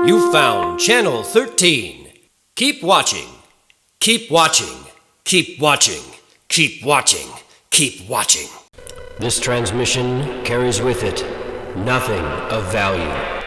You found Channel 13. Keep watching. Keep watching. Keep watching. Keep watching. Keep watching. This transmission carries with it nothing of value.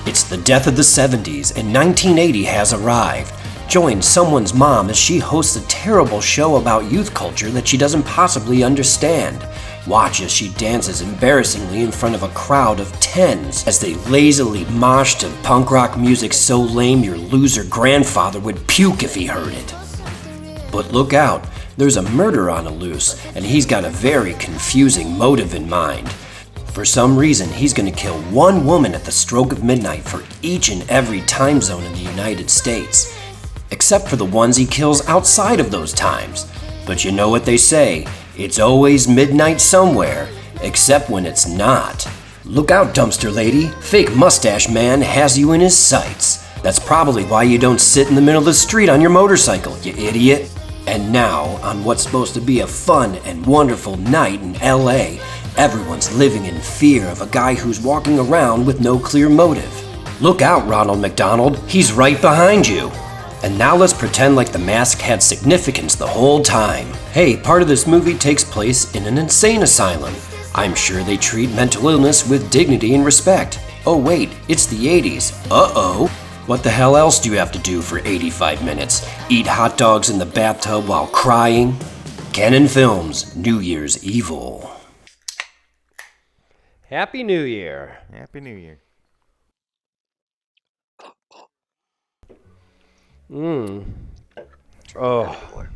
It's the death of the 70s, and 1980 has arrived. Join someone's mom as she hosts a terrible show about youth culture that she doesn't possibly understand. Watch as she dances embarrassingly in front of a crowd of tens as they lazily mosh to punk rock music so lame your loser grandfather would puke if he heard it. But look out, there's a murder on the loose, and he's got a very confusing motive in mind. For some reason, he's going to kill one woman at the stroke of midnight for each and every time zone in the United States. Except for the ones he kills outside of those times. But you know what they say, it's always midnight somewhere, except when it's not. Look out, dumpster lady, fake mustache man has you in his sights. That's probably why you don't sit in the middle of the street on your motorcycle, you idiot. And now, on what's supposed to be a fun and wonderful night in LA, everyone's living in fear of a guy who's walking around with no clear motive. Look out, Ronald McDonald, he's right behind you. And now let's pretend like the mask had significance the whole time. Hey, part of this movie takes place in an insane asylum. I'm sure they treat mental illness with dignity and respect. Oh wait, it's the 80s. Uh-oh. What the hell else do you have to do for 85 minutes? Eat hot dogs in the bathtub while crying? Canon Films, New Year's Evil. Happy New Year. Happy New Year. Oh.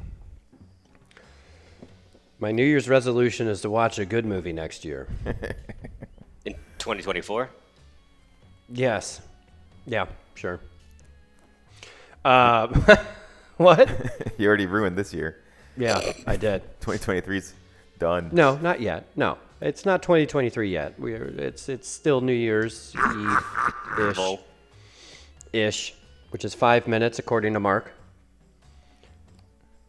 My New Year's resolution is to watch a good movie next year. In 2024? Yes. Yeah, sure. What? You already ruined this year. Yeah, I did. 2023's done. No, not yet. No, it's not 2023 yet. It's still New Year's Eve-ish. Ish, which is 5 minutes according to Mark.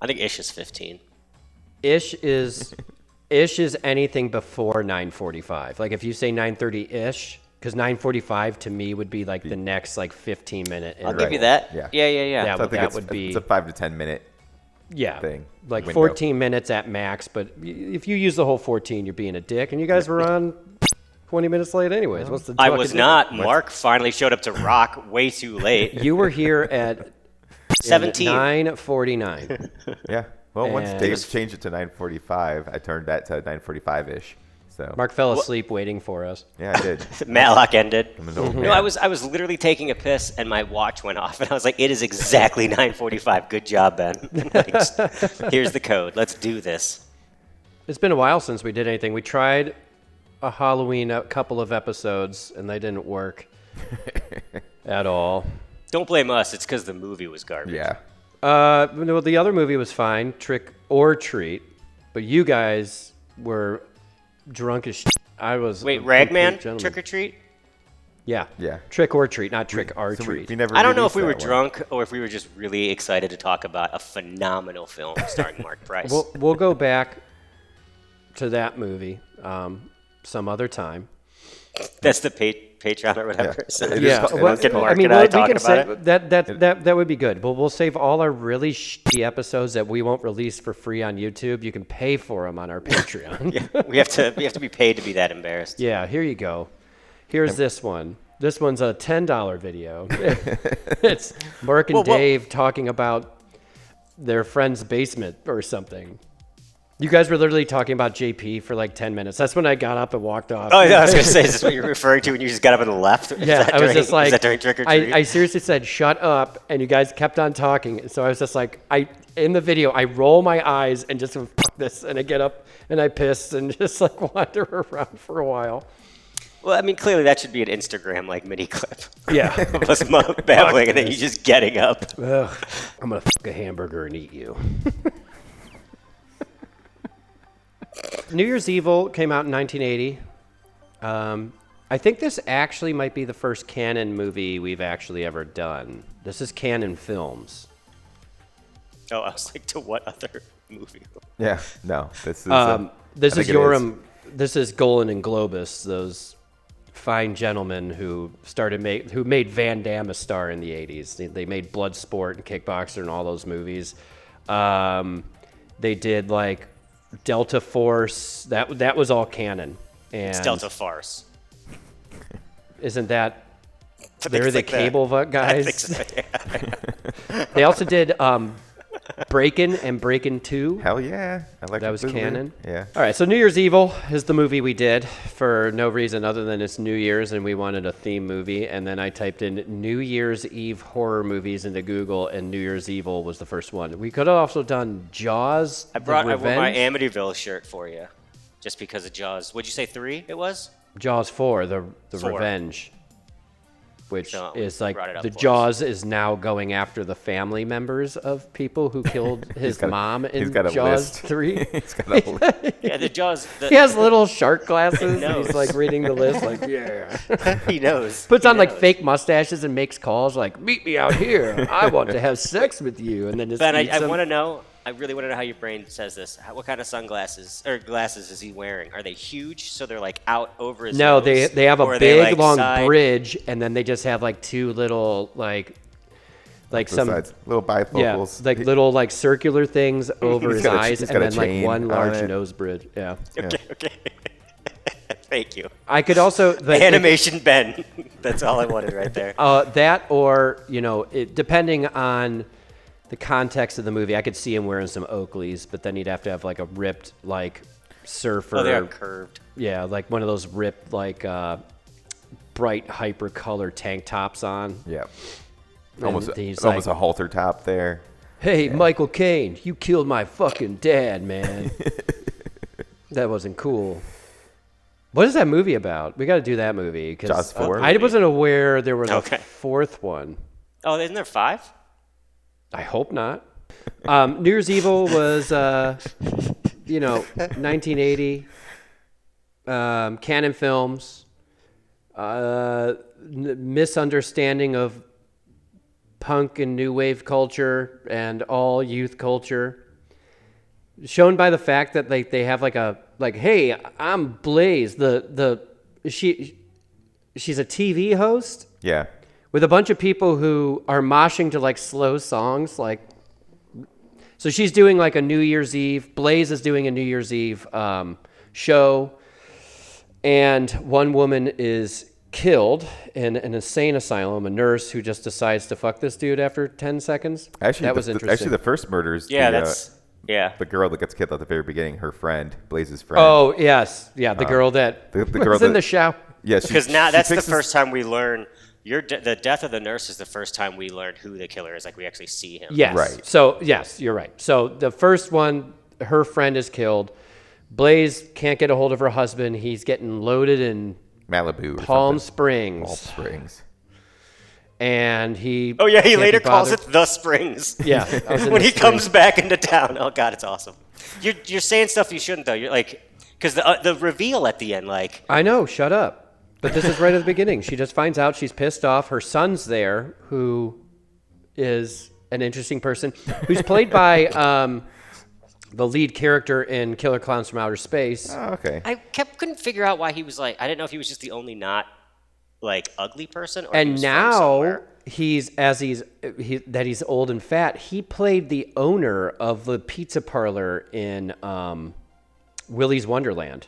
I think ish is 15. Ish is anything before 9:45. Like if you say 9:30-ish, because 9:45 to me would be like the next like 15-minute. I'll give you that. Yeah. Yeah. So I think that would be. It's a 5 to 10 minute thing. Like window. 14 minutes at max. But if you use the whole 14, you're being a dick. And you guys were on 20 minutes late anyways. What's the I was not. Mark finally showed up to rock way too late. You were here at 17. 9:49. Yeah. Well, once And- Dave changed it to 9:45, I turned that to 9:45-ish. So Mark fell asleep waiting for us. yeah, I did. Matlock ended. I'm an old No, man. I was literally taking a piss and my watch went off and I was like, it is exactly 9:45. Good job, Ben. Here's the code. Let's do this. It's been a while since we did anything. We tried a Halloween a couple of episodes and they didn't work at all. Don't blame us. It's because the movie was garbage. Yeah. No, the other movie was fine, Trick or Treat, but you guys were drunk as shit. I was. Wait, a Ragman? complete gentleman. Trick or treat? Yeah. Yeah. Trick or Treat, not Trick or So Treat. we never I don't know if we were released that one. drunk or if we were just really excited to talk about a phenomenal film starring Mark Price. We'll go back to that movie some other time. That's the Patreon or whatever. Yeah. So It is Yeah, called- well, Get Mark I mean, and I we talking can say about it. that would be good. But we'll save all our really shitty episodes that we won't release for free on YouTube. You can pay for them on our Patreon. Yeah, we have to be paid to be that embarrassed. Yeah, here you go. Here's this one. This one's a $10 video. It's Mark and Well, Dave talking about their friend's basement or something. You guys were literally talking about JP for like 10 minutes. That's when I got up and walked off. Oh, yeah, I was going to say, is this what you're referring to when you just got up and left? Is Yeah, that I was during- just like, is that during Trick or Treat? I seriously said, shut up, and you guys kept on talking. So I was just like, in the video, I roll my eyes and just fuck this, and I get up and I piss and just like wander around for a while. Well, I mean, clearly that should be an Instagram like mini clip. Yeah. Of us babbling and then you just getting up. Ugh, I'm gonna fuck a hamburger and eat you. New Year's Evil came out in 1980. I think this actually might be the first canon movie we've actually ever done. This is Canon Films. Oh, I was like, to what other movie? Yeah, no, this is. This I is think it is. Yoram. This is Golan and Globus, those fine gentlemen who made Van Damme a star in the '80s. They made Bloodsport and Kickboxer and all those movies. They did like Delta Force. That was all canon. And It's Delta Farce. Isn't that? I think They're it's the like that. cable I guys. think so, yeah. They also did Breakin' and Breakin' 2. Hell yeah, I like That was canon. Yeah. All right, so New Year's Evil is the movie we did for no reason other than it's New Year's and we wanted a theme movie. And then I typed in New Year's Eve horror movies into Google, and New Year's Evil was the first one. We could have also done Jaws. I wore my Amityville shirt for you, just because of Jaws. Would you say 3? It was. Jaws 4, the 4. Revenge, which So, is like brought it up the for us. Jaws is now going after the family members of people who killed his got a- mom in he's got a Jaws list. 3. He's got a list. Yeah, the Jaws. He has little shark glasses. And knows. he's like reading the list, like, yeah. He knows. Puts He on like knows. fake mustaches and makes calls like, "Meet me out here. I want to have sex with you." And then just Ben, eats I them. want to know. I really want to know how your brain says this. What kind of sunglasses or glasses is he wearing? Are they huge, so they're like out over his No, nose? they have Or a are they, big like, long side? bridge, and then they just have like two little like some Besides, little bifocals. like little like circular things over He's his got a- eyes, he's and got a then like chain one on large it. nose bridge. Yeah. Okay, okay. Thank you. I could also Animation Ben. That's all I wanted right there. that, or depending on the context of the movie, I could see him wearing some Oakleys, but then he'd have to have like a ripped like surfer. Oh, they are curved. Yeah, like one of those ripped like bright hyper color tank tops on. Yeah. And Almost, he's almost like, a halter top there. "Hey, Michael Caine, you killed my fucking dad, man." That wasn't cool. What is that movie about? We got to do that movie. Jaws 4? I wasn't aware there was Okay. a fourth one. Oh, isn't there 5? I hope not. New Year's Evil was, 1980. Canon Films. Misunderstanding of punk and new wave culture and all youth culture. Shown by the fact that they have hey, I'm Blaze. She's a TV host Yeah. with a bunch of people who are moshing to like slow songs, so she's doing like a New Year's Eve. Blaze is doing a New Year's Eve show, and one woman is killed in an insane asylum. A nurse who just decides to fuck this dude after 10 seconds. Actually, that was interesting. Actually, the first murder is Yeah, the, that's yeah. the girl that gets killed at the very beginning. Her friend, Blaze's friend. Oh yes, yeah, the girl that the was girl in that- the shower. yeah. Because now that's the fixes- first time we learn. The death of the nurse is the first time we learn who the killer is. Like we actually see him. Yes. Right. So, yes, you're right. So, the first one, her friend is killed. Blaze can't get a hold of her husband. He's getting loaded in Malibu. Or Palm something. Springs. Palm Springs. And he. Oh yeah, he can't later be calls bothered. it the Springs. Yeah, I was in when the he comes back into town. Oh god, it's awesome. You're saying stuff you shouldn't though. You're like, because the reveal at the end, like I know, shut up. But this is right at the beginning. She just finds out, she's pissed off. Her son's there, who is an interesting person, who's played by the lead character in Killer Clowns from Outer Space. Oh, okay. I couldn't figure out why he was like. I didn't know if he was just the only not like ugly person. Or he And was from now somewhere. he's old and fat. He played the owner of the pizza parlor in Willy's Wonderland.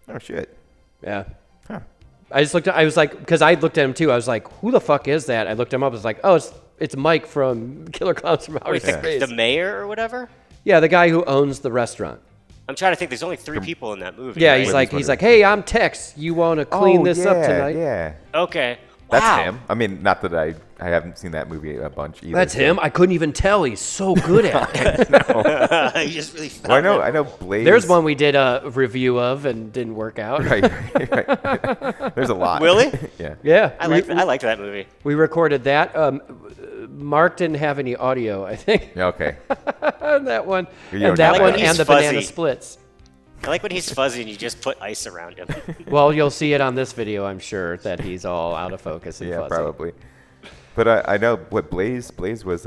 Oh shit. Yeah. Huh. I just looked. I was like, because I looked at him too. I was like, who the fuck is that? I looked him up. I was like, oh, it's Mike from Killer Clowns from Outer Wait, Space. the mayor or whatever. Yeah, the guy who owns the restaurant. I'm trying to think. There's only 3 people in that movie. Yeah, right? he's like, hey, I'm Tex. You want to clean this up tonight? Yeah. Okay. That's Wow. him. I mean, not that I haven't seen that movie a bunch either. That's so- him. I couldn't even tell. He's so good at it. He just really. Well, found I it. know Blaze. There's one we did a review of and didn't work out. Right. There's a lot. Really? Yeah. Yeah, I liked that movie. we recorded that. Mark didn't have any audio, I think, Yeah, okay. on that one, You don't and that have one, that. He's and the banana fuzzy. splits. I like when he's fuzzy and you just put ice around him. Well, you'll see it on this video, I'm sure, that he's all out of focus and Yeah, fuzzy. probably. But I know what Blaze was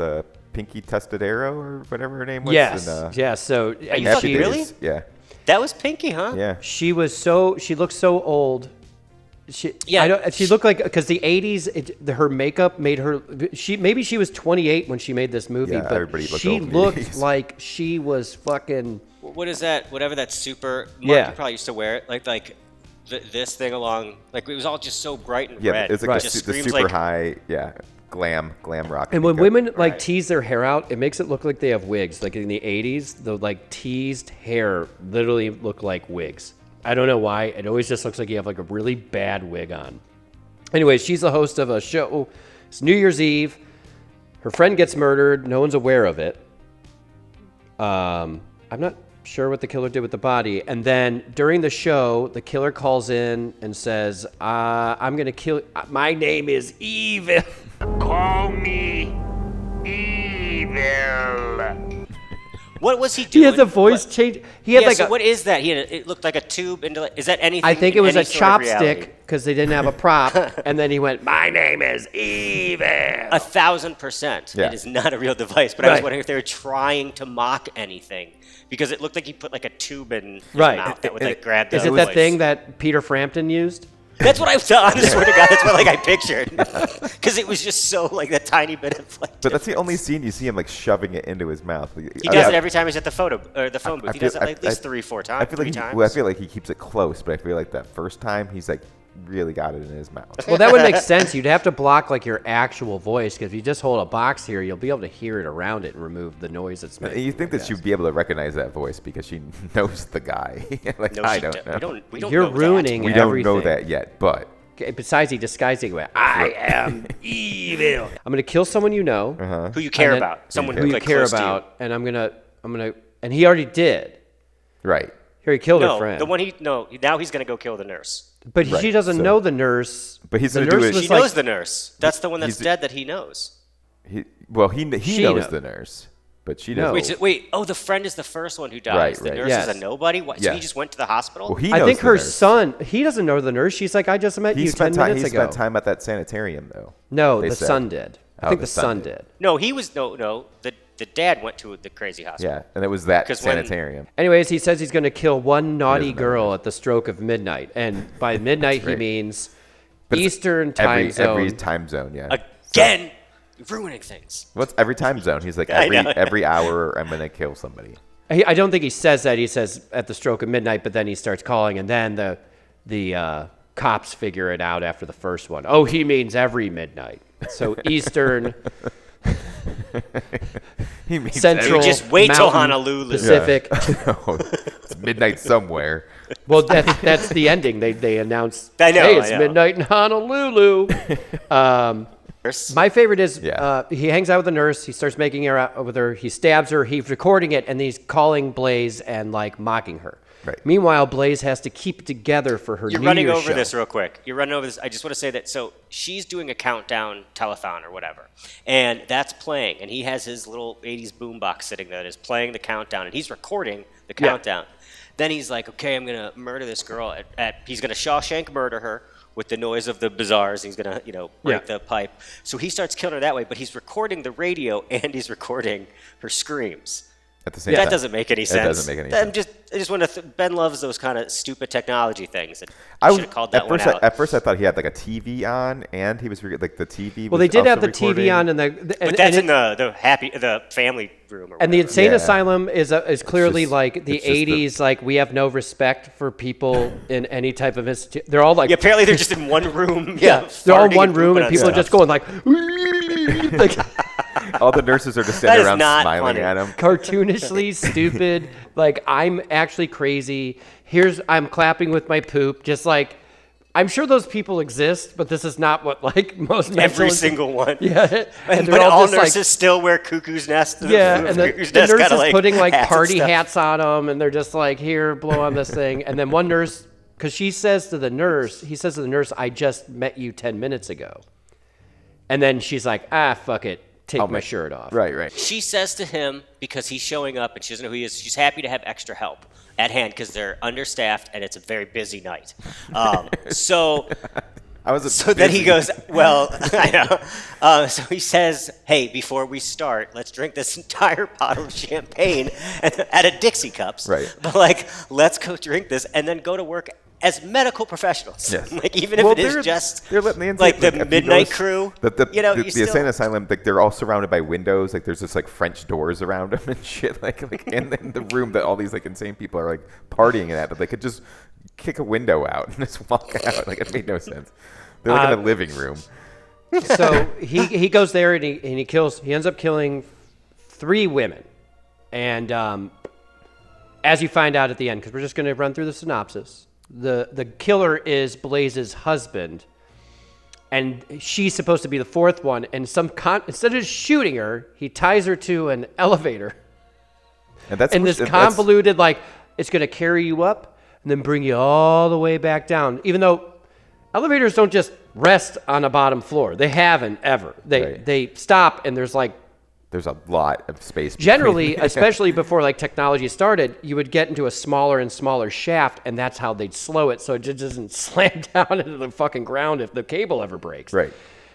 Pinky Testadero or whatever her name was. Yes. And, Yes. So you Happy fucking Days. really? Yeah. That was Pinky, huh? Yeah. she looked so old. Yeah. She looked like, because the 80s, her makeup made her, maybe she was 28 when she made this movie, Yeah, but everybody looked she old in the looked 80s. like she was fucking, What is that? Whatever that super. Mark, Yeah. you probably used to wear it. Like this thing along. Like it was all just so bright and Yeah, red. it's like Right. the, Just the screams super like, high, glam rock. and when makeup. women like Right. tease their hair out, it makes it look like they have wigs. Like in the 80s, the like teased hair literally looked like wigs. I don't know why. It always just looks like you have like a really bad wig on. Anyway, she's the host of a show. It's New Year's Eve. Her friend gets murdered. No one's aware of it. I'm not sure what the killer did with the body. And then during the show, the killer calls in and says, I'm going to kill. My name is Evil. Call me evil. what was he He doing? has a voice What- change. He had Yeah, like so a. what is that? It looked like a tube into. Is that anything? I think it in was a any sort of reality? chopstick because they didn't have a prop. And then he went, My name is Evil. 1,000%. Yeah. It is not a real device, but I was Right. wondering if they were trying to mock anything because it looked like he put like a tube in his Right. mouth that would like grab the Is it that voice. thing that Peter Frampton used? That's what I thought. I swear to God, that's what like I pictured because it was just so like that tiny bit of like. But that's the only scene you see him like shoving it into his mouth. He does it every time he's at the phone booth. He does it like at least I 3-4 times. I feel like I feel like he keeps it close, but I feel like that first time he's like really got it in his mouth. Well, that would make sense. You'd have to block like your actual voice because if you just hold a box here, you'll be able to hear it around it and remove the noise it's And making. you think that she'd be able to recognize that voice because she knows the guy. Like No, I she don't know. We don't You're know that. ruining We don't everything. know that yet, but Okay, besides, he disguising it. I am evil. I'm gonna kill someone you know, Who you care And then- about? Someone who who you like care close to you. about, and I'm gonna, and he already did. right. Here, he killed her No, friend. the one now he's gonna go kill the nurse. but Right, she doesn't so- know the nurse. But he's the gonna do nurse it- was He She like, knows the nurse. That's the one that's He's- dead that he knows. He She knows knows. the nurse, but she No. doesn't. Wait, oh, the friend is the first one who dies. Right, the right. nurse Yes. is a nobody? What, so Yeah. he just went to the hospital? Well, he I knows think the her nurse. son. He doesn't know the nurse. She's like, I just met you 10 minutes He ago. spent time at that sanitarium though. No, they the said. son did. I Oh, think the the son son did. did. No, he was no. The dad went to the crazy hospital. Yeah, and it was that 'Cause when- sanitarium. Anyways, he says he's going to kill one naughty doesn't know girl at the stroke of midnight, and by midnight he great. means But it's Eastern time zone. Every time zone, yeah. Again, you're ruining things. What's every time zone? He's like I know. every hour I'm gonna kill somebody. I don't think he says that. He says at the stroke of midnight, but then he starts calling, and then the cops figure it out after the first one. Oh, he means every midnight. So Eastern, He means Central, Just wait till Mountain, Honolulu. Pacific. it's midnight somewhere. Well, that's the ending. They announce, I know, hey, it's I know. midnight in Honolulu. My favorite is Yeah. he hangs out with the nurse. He starts making her out with her. He stabs her. He's recording it, and he's calling Blaze and like mocking her. Right. Meanwhile, Blaze has to keep it together for her You're New running Year's over show. this real quick. You're running over this. I just want to say that. So she's doing a countdown telethon or whatever, and that's playing. And he has his little 80s boombox sitting there that is playing the countdown, and he's recording the Yeah. countdown. Then he's like, okay, I'm going to murder this girl. He's going to Shawshank murder her with the noise of the bazaars. He's going to, break Yeah. the pipe. So he starts killing her that way, but he's recording the radio and he's recording her screams. At the same That time. doesn't make any sense. It doesn't make any I'm sense. I just want to. Ben loves those kind of stupid technology things. And I should have called that one out. At first, I thought he had like a TV on, and he was like the TV. Well, was they did also have the recording. TV on, and But that's in the family room. Or and the whatever. insane Yeah. asylum is clearly just- like the it's just the- 80s. Like we have no respect for people in any type of institute. They're all like Yeah, apparently they're just in one room. yeah, they're all in farting one and room, pooping and on people are stuff. just going like, like All the nurses are just That standing is around not smiling funny. at him. cartoonishly stupid. Like I'm actually crazy. I'm clapping with my poop. Just like I'm sure those people exist, but this is not what like most Every mental- single one. Yeah, And, they're but all just, like- nurses still wear cuckoo's nest. Yeah, and the Cuckoo's nurse Nest kinda, is putting like hats and party stuff. hats on them, and they're just like, here, blow on this thing. And then one nurse, because he says to the nurse, I just met you 10 minutes ago. And then she's like, fuck it, take my shirt off. Right. She says to him, because he's showing up and she doesn't know who he is, she's happy to have extra help at hand because they're understaffed and it's a very busy night. So I was So then he goes, well, I know. So he says, hey, before we start, let's drink this entire bottle of champagne out of Dixie cups. Right. But like, let's go drink this and then go to work as medical professionals. Yes. Like, even if it is just they're letting the insane, like the if he midnight goes- crew, the you know, you the still, insane asylum, like they're all surrounded by windows. Like there's just like French doors around them and shit. Like in the room that all these like insane people are like partying at, but they could just kick a window out and just walk out. Like it made no sense. They're like in a living room. So he goes there and he ends up killing 3 women, and as you find out at the end, because we're just going to run through the synopsis, the killer is Blaze's husband, and she's supposed to be the 4th one, and instead of shooting her, he ties her to an elevator, And that's and this convoluted, like, it's going to carry you up and then bring you all the way back down, even though elevators don't just rest on a bottom floor. They haven't ever. They stop, and there's a lot of space. generally, between. especially before like technology started, you would get into a smaller and smaller shaft, and that's how they'd slow it so it just doesn't slam down into the fucking ground if the cable ever breaks. Right.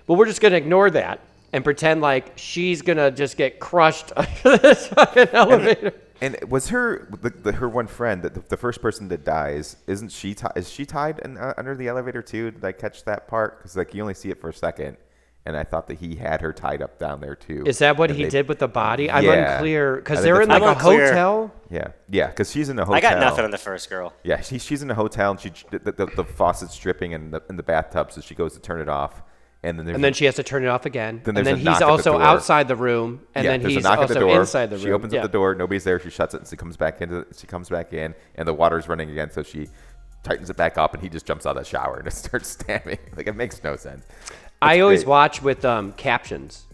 But we're just gonna ignore that and pretend like she's gonna just get crushed under this fucking elevator. And was her her one friend, the first person that dies, isn't she? Is she tied under the elevator too? Did I catch that part? Because like you only see it for a second, and I thought that he had her tied up down there too. Is that what And he did with the body? I'm Yeah. unclear I because think they're in that's like what- a I'm unclear. hotel. Yeah, because she's in a hotel. I got nothing on the first girl. Yeah, she's in a hotel, and the faucet's dripping in the bathtub, so she goes to turn it off, and then And then she has to turn it off again. Then and there's then a knock he's at the also door. outside the room, and then there's he's a knock at the also door. inside the room. She opens Yeah. up the door, nobody's there. She shuts it, and she comes back in, and the water's running again. So she tightens it back up, and he just jumps out of the shower and just starts stabbing. Like it makes no sense. I It's always great. watch with captions,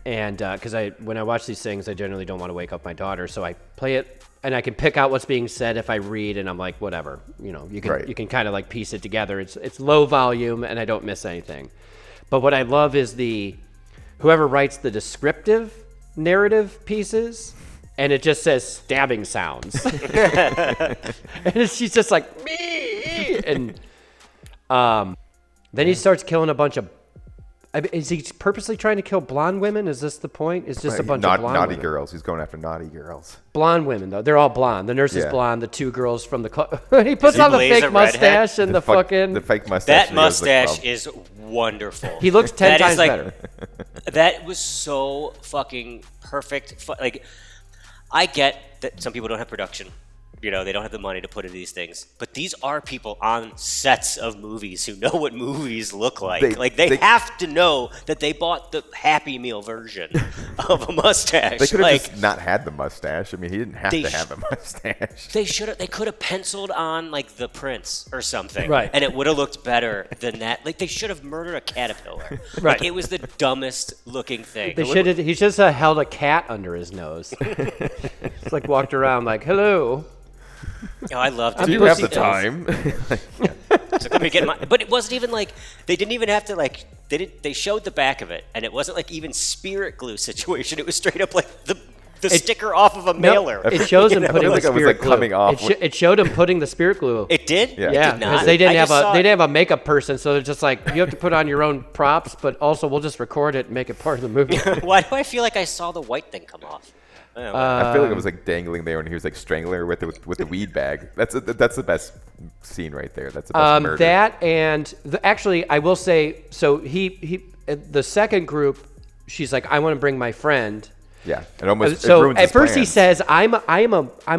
and because when I watch these things, I generally don't want to wake up my daughter, so I play it, and I can pick out what's being said if I read, and I'm like, whatever, you can Right. you can kind of like piece it together. It's low volume, and I don't miss anything. But what I love is whoever writes the descriptive narrative pieces, and it just says stabbing sounds, and she's just like me, and then he starts killing a bunch of. Is he purposely trying to kill blonde women? Is this the point? It's just a bunch of blonde naughty women. girls. He's going after naughty girls. Blonde women, though. They're all blonde. The nurse is Yeah. blonde. The 2 girls from the club. He puts he on the Blaze a fake redhead? mustache and the fucking. the fake mustache. That mustache is wonderful. He looks 10 That is times like- better. That was so fucking perfect. Like, I get that some people don't have production. They don't have the money to put into these things. But these are people on sets of movies who know what movies look like. They have to know that they bought the Happy Meal version of a mustache. They could have like, just not had the mustache. I mean, he didn't have They to sh- have a mustache. they could have penciled on like the Prince or something, Right. And it would have looked better than that. Like they should have murdered a caterpillar. Right. Like, it was the dumbest looking thing. He just held a cat under his nose. It's like walked around like, hello. I loved I'm it. You have pussy the time. So let me get my, but it wasn't even like they didn't even have to like they showed the back of it, and it wasn't like even spirit glue situation. It was straight up like the sticker off of a mailer. It shows him I putting feel the like it was, spirit like, glue. coming off It showed him putting the spirit glue. It did. Yeah. It Yeah, did because not. they didn't I have just saw they it. didn't have a makeup person, so they're just like you have to put on your own props, but also we'll just record it and make it part of the movie. Why do I feel like I saw the white thing come off? I don't know. I feel like it was like dangling there, and he was like strangling her with the weed bag. That's the best scene right there. That's the best murder. That and actually, I will say, so he the second group, she's like, I want to bring my friend. Yeah, it almost it So ruins at his first he plans. says, I'm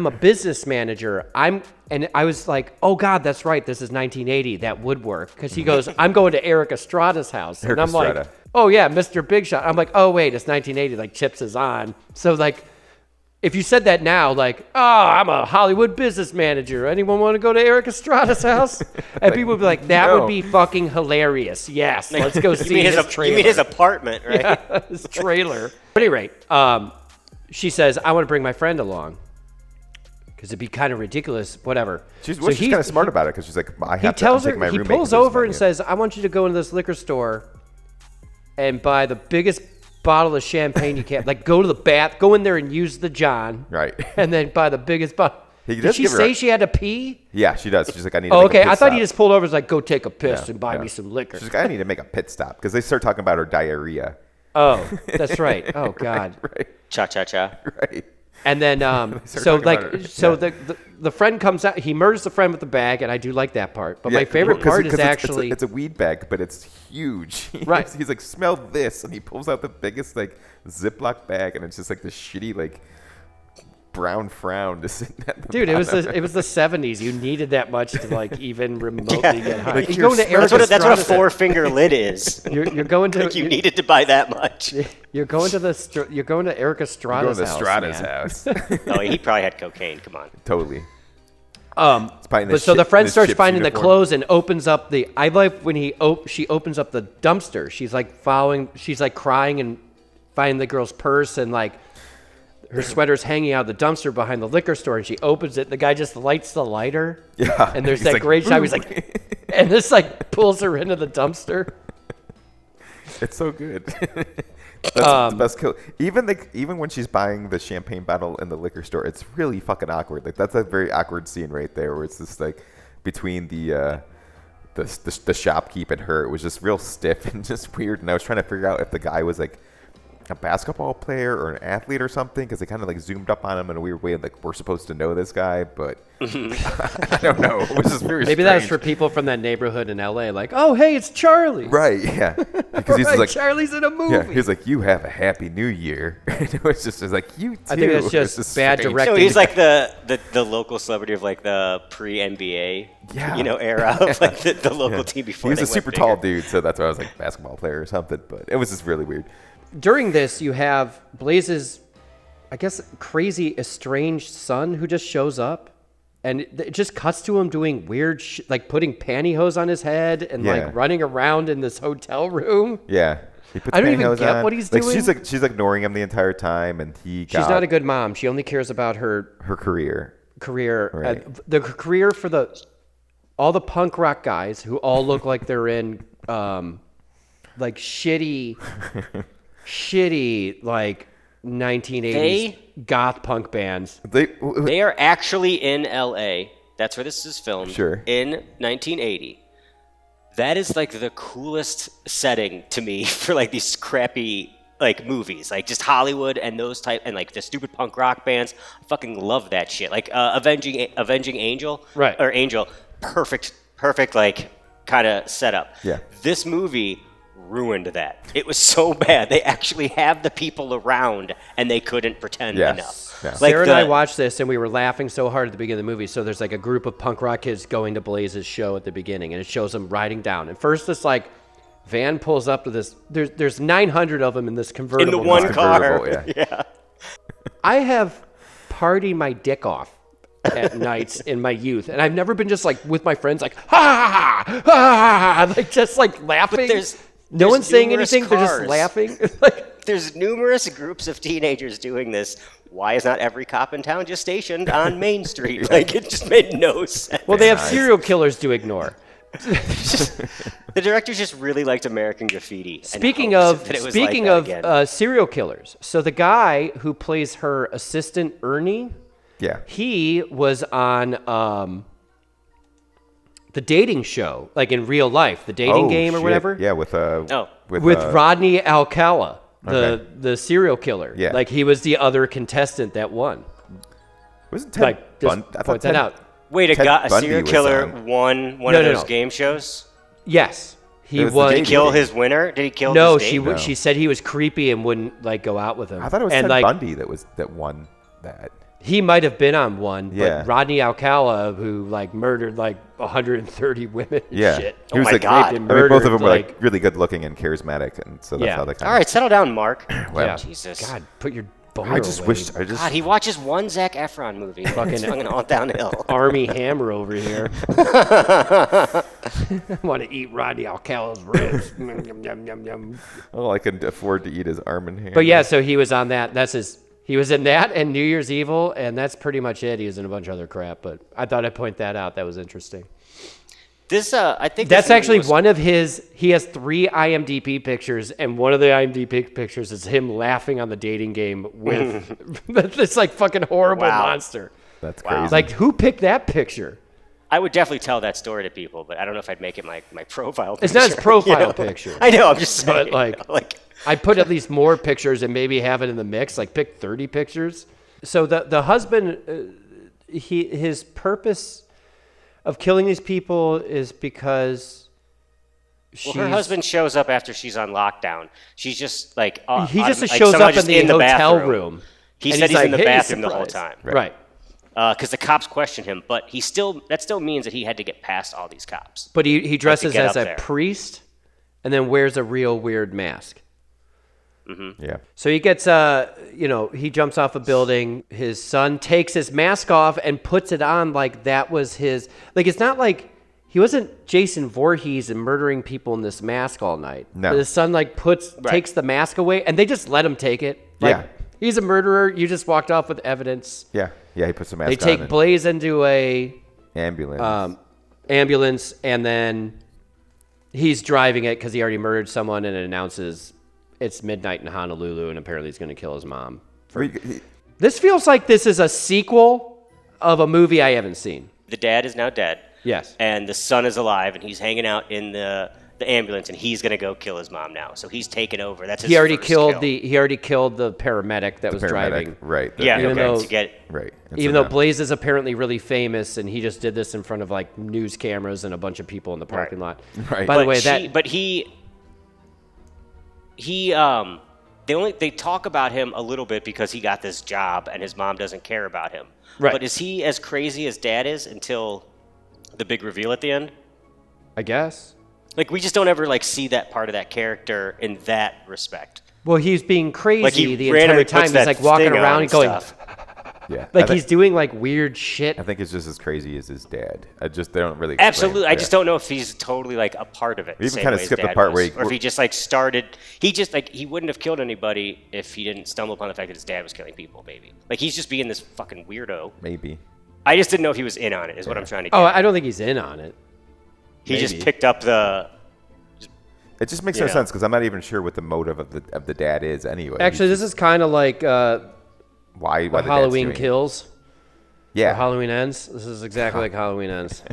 a business manager. And I was like, oh God, that's right. This is 1980. That would work. Because he goes, I'm going to Eric Estrada's house. Eric and I'm like, Estrada. oh yeah, Mr. Big Shot. I'm like, oh wait, it's 1980. Like Chips is on. So like, if you said that now, like, oh, I'm a Hollywood business manager. Anyone want to go to Eric Estrada's house? And people would be like, that no. would be fucking hilarious. Yes, let's go see you his trailer. mean his apartment, right? Yeah, his trailer. At any rate, she says, I want to bring my friend along. Because it'd be kind of ridiculous, whatever. She's So kind of smart about it because she's like, I He have tells to her, take my he roommate pulls to this over and venue. says, I want you to go into this liquor store and buy the biggest bottle of champagne you can. Like, go to the bath, go in there and use the John. Right. And then buy the biggest bottle. He Did does she give her say a- she had to pee? Yeah, she does. She's like, I need to Oh, make a okay. pit I thought he stop. just pulled over and was like, go take a piss Yeah, and buy yeah. me some liquor. She's like, I need to make a pit stop because they start talking about her diarrhea. Oh, that's right. Oh, God. Right. Cha cha cha. Right. And then, start so talking like, about her. so Yeah. the friend comes out. He murders the friend with the bag, and I do like that part. But my Yeah, favorite well, 'cause- part 'cause is it's- actually it's a weed bag, but it's huge. Right. He's like, smell this, and he pulls out the biggest like Ziploc bag, and it's just like this shitty like brown frown just sitting at the dude. It was bottom. the 70s. You needed that much to like even remotely Yeah. get high. Like, you here, go to smell That's Eric what a Estrada's- 4-finger lid is. You're going to Like you needed to buy that much. You're going to you're going to Eric Going Estrada's to house. Strada's man. house. Oh, he probably had cocaine. Come on. Totally. But this so the ship- friend this starts ship's finding the uniform. clothes and opens up the. I like when she opens up the dumpster. She's like following. She's like crying and finding the girl's purse and like her sweater's hanging out of the dumpster behind the liquor store. And she opens it. The guy just lights the lighter. Yeah. And there's He's that like, great shot. He's like, and this like pulls her into the dumpster. It's so good. That's the best kill. Even when she's buying the champagne bottle in the liquor store, it's really fucking awkward. Like that's a very awkward scene right there, where it's just like between the shopkeep and her, it was just real stiff and just weird. And I was trying to figure out if the guy was like a basketball player or an athlete or something, because they kind of like zoomed up on him in a weird way. Like we're supposed to know this guy, but I don't know. It was just very Maybe that was strange. for people from that neighborhood in LA. Like, oh hey, it's Charlie. Right, yeah. Because he's Right, like, Charlie's in a movie. yeah, he's like, you have a happy new year. And it was just like, you too. I think that's It was just bad strange. directing. So he's like the local celebrity of like the pre-NBA, Yeah. Era of like the local team before He was they a super went tall bigger. dude, so that's why I was like basketball player or something. But it was just really weird. During this, you have Blaze's, I guess, crazy estranged son who just shows up, and it just cuts to him doing weird, like putting pantyhose on his head and Yeah. like running around in this hotel room. Yeah. He puts I don't even pantyhose get on. what he's like, doing. She's ignoring him the entire time, and he got She's not a good mom. She only cares about her her career. career, Right. the career for all the punk rock guys who all look like they're in like shitty like 1980s goth punk bands. They are actually in L.A. That's where this is filmed. Sure. In 1980. That is like the coolest setting to me for like these crappy like movies, like just Hollywood and those type and like the stupid punk rock bands. I fucking love that shit. Like Avenging Angel, Right. Or Angel, perfect like kind of setup. Yeah. This movie ruined that. It was so bad. They actually have the people around and they couldn't pretend Yes. enough. Yeah. Like Sarah and I watched this and we were laughing so hard at the beginning of the movie. So there's like a group of punk rock kids going to Blaze's show at the beginning, and it shows them riding down. And first, this like van pulls up to this. There's 900 of them in this in convertible. the one car. car. Convertible, yeah. I have partied my dick off at nights in my youth, and I've never been just like with my friends like ha ha ha, like just like laughing. there's no one's saying numerous anything. They're just cars. laughing. Like, There's numerous groups of teenagers doing this. Why is not every cop in town just stationed on Main Street? Like, it just made no sense. well, they have serial killers to ignore. The directors just really liked American Graffiti. and Speaking hoped of that it was like that again. serial killers, so the guy who plays her assistant Ernie, Yeah. he was on the dating show, like in real life, the dating game or shit. whatever. Yeah, with with Rodney Alcala, the serial killer. Yeah. Like he was the other contestant that won. wasn't Ted Like just Bundy? I thought point that Ted- out. Wait, Ted a Bundy serial was killer on. won one No, of no, those no. game shows? Yes, he It was the won. dating Did he kill game. his winner? Did he kill No, his date? she said he was creepy and wouldn't like go out with him. I thought it was and, Ted like, Bundy that won that. He might have been on one, Yeah. but Rodney Alcala, who like murdered like 130 women and Yeah. shit. He was my like, God. Raped and I mean, both of murdered, them were like really good looking and charismatic, and so that's Yeah. how they kind All right, settle down, Mark. Well, yeah. Jesus. God, put your boner I just away. wish I just God, he watches one Zac Efron movie. Fucking fucking all downhill. Army Hammer over here. I want to eat Rodney Alcala's ribs. Yum, yum, yum, yum. all I can afford to eat is arm and hand. But yeah, so he was on that. He was in that and New Year's Evil, and that's pretty much it. He was in a bunch of other crap, but I thought I'd point that out. That was interesting. This, I think That's this movie actually was- one of his. He has 3 IMDb pictures, and one of the IMDb pictures is him laughing on the dating game with this like fucking horrible Wow. monster. That's crazy. Like, who picked that picture? I would definitely tell that story to people, but I don't know if I'd make it my profile picture. It's not his profile you know? picture. I know, I'm just saying. But, like, you know, like I'd put at least more pictures and maybe have it in the mix, like pick 30 pictures. So the husband, his purpose of killing these people is because her husband shows up after she's on lockdown. She's just like he just like shows somehow up just in the hotel bathroom. room. He and said he's like, in the "Hey, bathroom the whole surprise." time. Right. Because the cops question him, but that still means that he had to get past all these cops. But he dresses get as up a there. priest and then wears a real weird mask. Yeah. So he gets, he jumps off a building. His son takes his mask off and puts it on like that was his. Like, it's not like he wasn't Jason Voorhees and murdering people in this mask all night. No. But his son like takes the mask away, and they just let him take it. Like, Yeah. he's a murderer. You just walked off with evidence. Yeah. Yeah. He puts the mask They on. take and- Blaze into a ambulance. ambulance, and then he's driving it because he already murdered someone, and it announces it's midnight in Honolulu, and apparently he's going to kill his mom. This feels like this is a sequel of a movie I haven't seen. The dad is now dead. Yes. And the son is alive, and he's hanging out in the ambulance, and he's gonna go kill his mom now. So he's taken over. That's his He already first killed kill. he already killed the paramedic that was Paramedic, driving. right? Yeah, Even okay, though- to get right. And Even so though now- Blaze is apparently really famous, and he just did this in front of like news cameras and a bunch of people in the parking lot. Right. By the But way, they talk about him a little bit because he got this job and his mom doesn't care about him. Right. But is he as crazy as dad is until the big reveal at the end? I guess. Like, we just don't ever like see that part of that character in that respect. Well, he's being crazy Like, he the entire randomly time. puts He's that like walking thing on around and and going, stuff. Yeah. like he's doing like weird shit. I think it's just as crazy as his dad. They don't really. explain Absolutely. it. I just don't know if he's totally like a part of it. We the even same kinda way his skipped the dad part was. where or if he just like started, he wouldn't have killed anybody if he didn't stumble upon the fact that his dad was killing people, maybe. Like, he's just being this fucking weirdo. Maybe. I just didn't know if he was in on it, is what I'm trying to get. Oh, at. I don't think he's in on it. He just maybe. picked up the. It just makes You no know. sense because I'm not even sure what the motive of the dad is anyway. Actually, this is kind of like why the dad's Halloween doing it. Kills. Yeah. Or Halloween Ends. This is exactly like Halloween Ends.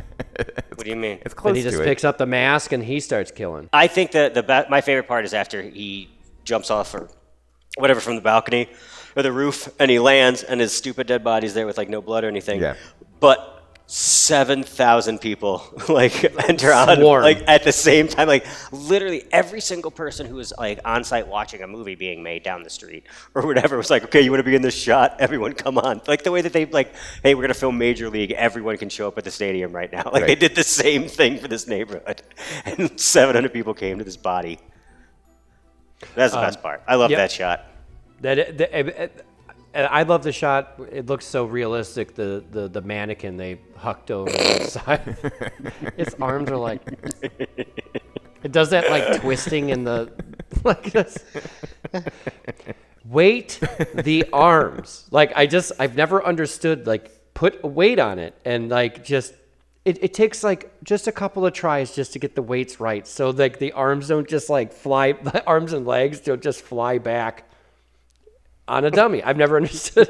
What do you mean? It's close And he to just it. picks up the mask and he starts killing. I think that my favorite part is after he jumps off or whatever from the balcony or the roof, and he lands, and his stupid dead body's there with like no blood or anything. Yeah. But 7,000 people like enter on Swarm. like at the same time. Like, literally every single person who was like on site watching a movie being made down the street or whatever was like, okay, you want to be in this shot? Everyone come on. Like the way that they like, hey, we're gonna film Major League. Everyone can show up at the stadium right now. Like, Right. they did the same thing for this neighborhood, and 700 people came to this body. That's the best part. I love yep. that shot. I love the shot. It looks so realistic. The mannequin they hucked over the side. Its arms are like. It does that like twisting in the like this. Weight the arms. Like I've never understood like put a weight on it and like just it takes like just a couple of tries just to get the weights right. So like the arms don't just like fly. The arms and legs don't just fly back on a dummy. I've never understood.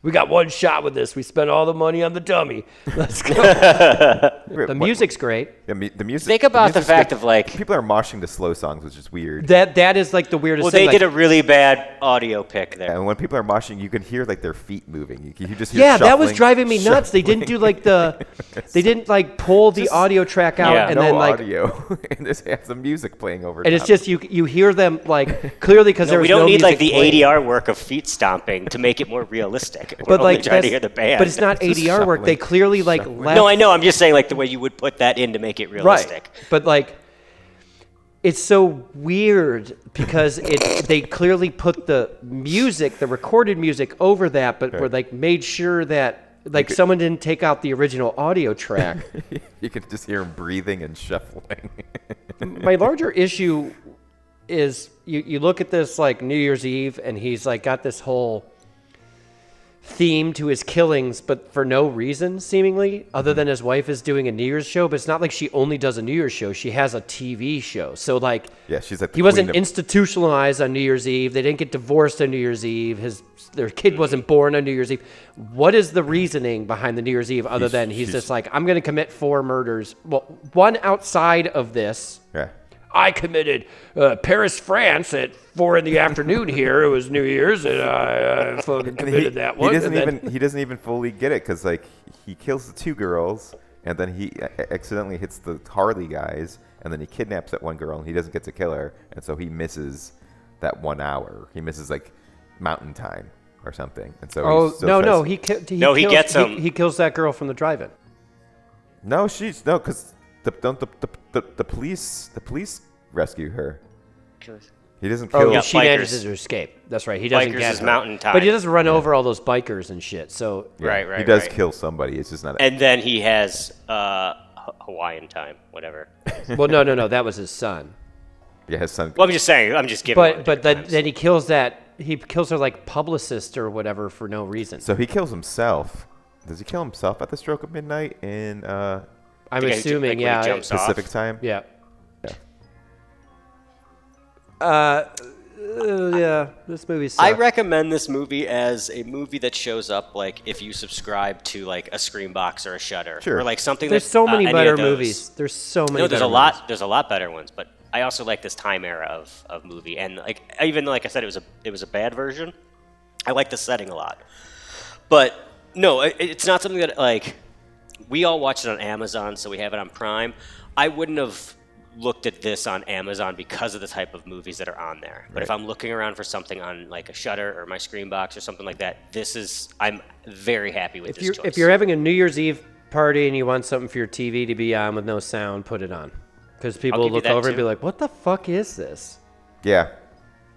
We got one shot with this. We spent all the money on the dummy. Let's go. The music's great. The music. Think about the music's fact good. of, like- people are moshing to slow songs, which is weird. That is like the weirdest Well, thing. they like, did a really bad audio pick there. And when people are moshing, you can hear like their feet moving. You just hear yeah, that was shuffling, driving me nuts. They didn't do like they didn't like pull the audio track out Yeah. and no then like, audio, and just have some music playing over. and it's top. just you hear them like clearly because No, there was we don't no need like music the playing. ADR work of feet stomping to make it more realistic. We're But only like trying to that's- hear the band. but it's not Just ADR work. They shuffling. clearly like left. No, I know. I'm just saying like the way you would put that in to make it realistic. Right. But like it's so weird because they clearly put the music, the recorded music over that, but were like made sure that like someone didn't take out the original audio track. You can just hear him breathing and shuffling. My larger issue is you look at this like New Year's Eve and he's like got this whole theme to his killings, but for no reason, seemingly, other than his wife is doing a New Year's show. But it's not like she only does a New Year's show. She has a TV show. So, like, Yeah, she's like the he wasn't queen of- institutionalized on New Year's Eve. They didn't get divorced on New Year's Eve. Their kid wasn't born on New Year's Eve. What is the reasoning behind the New Year's Eve other than he's just like, I'm going to commit 4 murders? Well, one outside of this. Yeah. I committed Paris, France at 4 in the afternoon here. It was New Year's, and I fucking committed that one. He doesn't even fully get it because like he kills the 2 girls and then he accidentally hits the Harley guys and then he kidnaps that one girl and he doesn't get to kill her and so he misses that 1 hour. He misses like mountain time or something. And so he still he kills that girl from the drive-in. because the police rescue her. He doesn't kill. Oh, Yeah, she bikers. manages to escape. That's right. He doesn't Bikers get is her. mountain time. But he doesn't run over all those bikers and shit. So Yeah, Right. He does right. kill somebody. It's just not. And then he has Hawaiian time, whatever. well, no, that was his son. Yeah, his son. Well, I'm just saying. I'm just giving. But then he kills her like publicist or whatever for no reason. So he kills himself. Does he kill himself at the stroke of midnight in I'm The guy who assuming, when he yeah. jumps off. Pacific time? Yeah. Yeah. Yeah, this movie sucks. I recommend this movie as a movie that shows up like if you subscribe to like a Screambox or a Shutter Sure. or like something. There's that's, so many any better of those. movies. There's so many. No, there's better a lot. movies. There's a lot better ones, but I also like this time era of movie, and like even like I said, it was a bad version. I like the setting a lot, but no, it's not something that like we all watched it on Amazon, so we have it on Prime. I wouldn't have looked at this on Amazon because of the type of movies that are on there. But if I'm looking around for something on like a Shutter or my Screambox or something like that, I'm very happy with this choice. If you're having a New Year's Eve party and you want something for your TV to be on with no sound, put it on. Because people will give you look that over and too. be like, what the fuck is this? Yeah.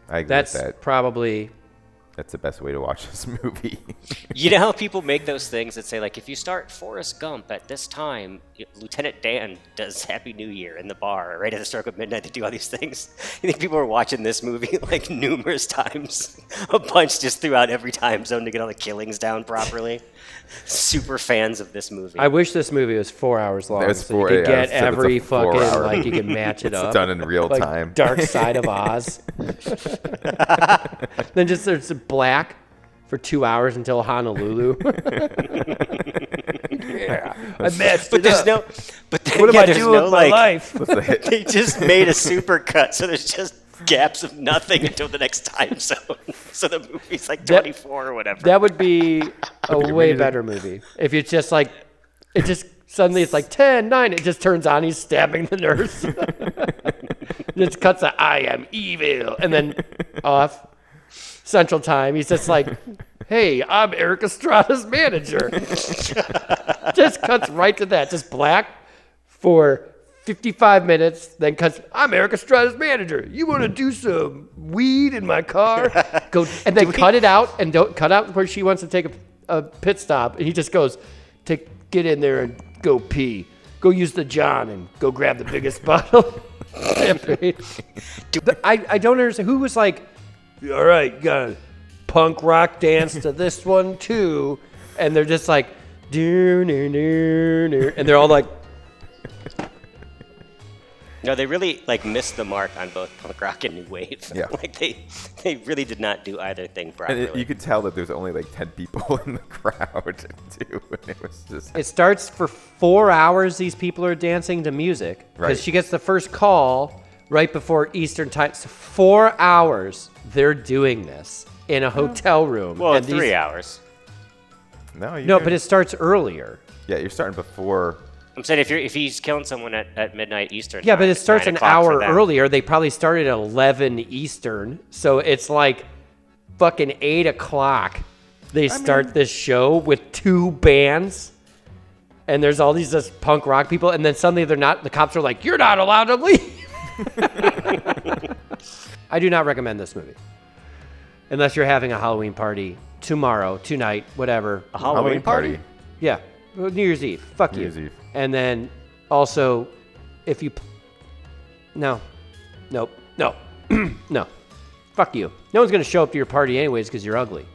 I agree That's with that. probably... That's the best way to watch this movie. You know how people make those things that say, like, if you start Forrest Gump at this time, Lieutenant Dan does Happy New Year in the bar right at the stroke of midnight. They do all these things. You think people are watching this movie, like, numerous times? A bunch just throughout every time zone to get all the killings down properly. Super fans of this movie. I wish this movie was 4 hours long, It's so you 4 could yeah, get it's a every 4 fucking, hour. like, you can match it It's up. done in real like time. Dark Side of Oz. Then just there's black for 2 hours until Honolulu. Yeah, I messed but it there's up. no. But then, What am yeah, I there's doing no, with my like, life? They just made a super cut, so there's just gaps of nothing until the next time zone. So the movie's like 24 or whatever. That would be a way better movie. If it's just like, it just suddenly it's like 10, 9, it just turns on, he's stabbing the nurse. Just cuts to I am evil, and then off. Central Time, he's just like, hey, I'm Eric Estrada's manager. Just cuts right to that. Just black for 55 minutes, then cuts, I'm Eric Estrada's manager. You want to do some weed in my car? Go, and then cut it out, and don't cut out where she wants to take a pit stop. And he just goes, get in there and go pee. Go use the John and go grab the biggest bottle. I don't understand. Who was like, all right, you gotta punk rock dance to this one too. And they're just like, and they're all like, No, they really like missed the mark on both punk rock and new wave. Yeah. Like they really did not do either thing And properly. you could tell that there's only like 10 people in the crowd too. And it was just it starts for 4 hours. These people are dancing to music because Right. she gets the first call right before Eastern time. So 4 hours they're doing this in a hotel room. well, and 3 hours. No, but it starts earlier. yeah, you're starting before. I'm saying if he's killing someone at midnight Eastern. Yeah, time, but it it's starts 9 an o'clock for hour them. earlier. They probably started at 11 Eastern. So it's like fucking 8 o'clock. They start this show with 2 bands. And there's all these just punk rock people. And then suddenly the cops are like, you're not allowed to leave. I do not recommend this movie. Unless you're having a Halloween party tomorrow, tonight, whatever. A Halloween party? Yeah, New Year's Eve. Fuck New you. Year's Eve. And then also, if you, no, no, no, no, fuck you. No one's gonna show up to your party anyways because you're ugly.